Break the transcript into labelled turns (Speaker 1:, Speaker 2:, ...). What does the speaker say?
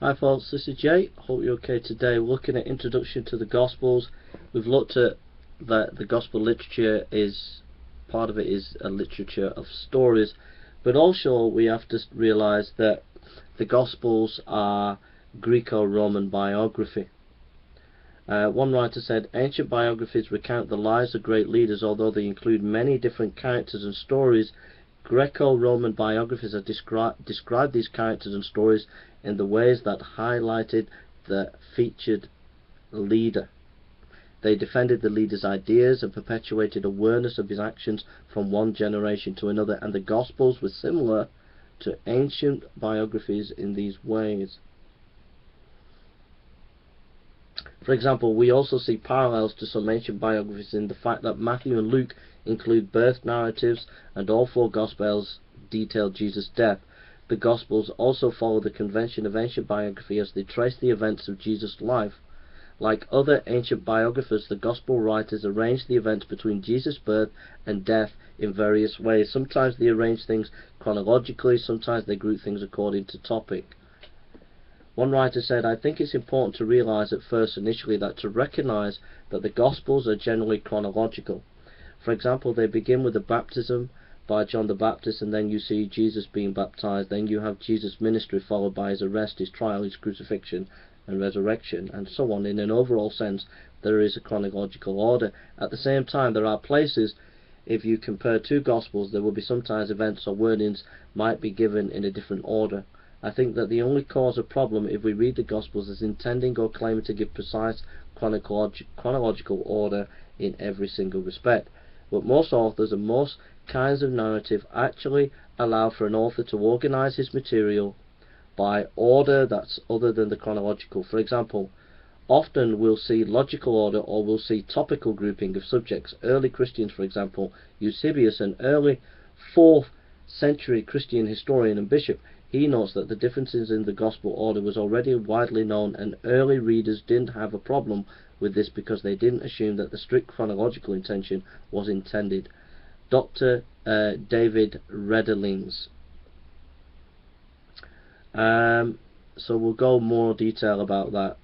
Speaker 1: Hi folks, this is Jay. Hope you're okay today. We're looking at Introduction to the Gospels. We've looked at that the Gospel literature is, part of it is a literature of stories, but also we have to realise that the Gospels are Greco-Roman biography. One writer said, ancient biographies recount the lives of great leaders, although they include many different characters and stories. Greco-Roman biographies have described these characters and stories in the ways that highlighted the featured leader. They defended the leader's ideas and perpetuated awareness of his actions from one generation to another, and the Gospels were similar to ancient biographies in these ways. For example, we also see parallels to some ancient biographies in the fact that Matthew and Luke include birth narratives, and all four Gospels detail Jesus' death. The Gospels also follow the convention of ancient biography as they trace the events of Jesus' life. Like other ancient biographers, the Gospel writers arrange the events between Jesus' birth and death in various ways. Sometimes they arrange things chronologically, sometimes they group things according to topic. One writer said, I think it's important to realize at first initially that to recognize that the Gospels are generally chronological. For example, they begin with the baptism by John the Baptist, and then you see Jesus being baptized, then you have Jesus' ministry followed by his arrest, his trial, his crucifixion and resurrection, and so on. In an overall sense, there is a chronological order. At the same time, there are places, if you compare two Gospels, there will be sometimes events or wordings might be given in a different order. I think that the only cause of problem if we read the Gospels is intending or claiming to give precise chronological order in every single respect. But most authors and most kinds of narrative actually allow for an author to organize his material by order that's other than the chronological. For example, often we'll see logical order, or we'll see topical grouping of subjects. Early Christians, for example, Eusebius, an early 4th century Christian historian and bishop, he notes that the differences in the Gospel order was already widely known, and early readers didn't have a problem with this because they didn't assume that the strict chronological intention was intended. Dr. David Redlings. So we'll go more detail about that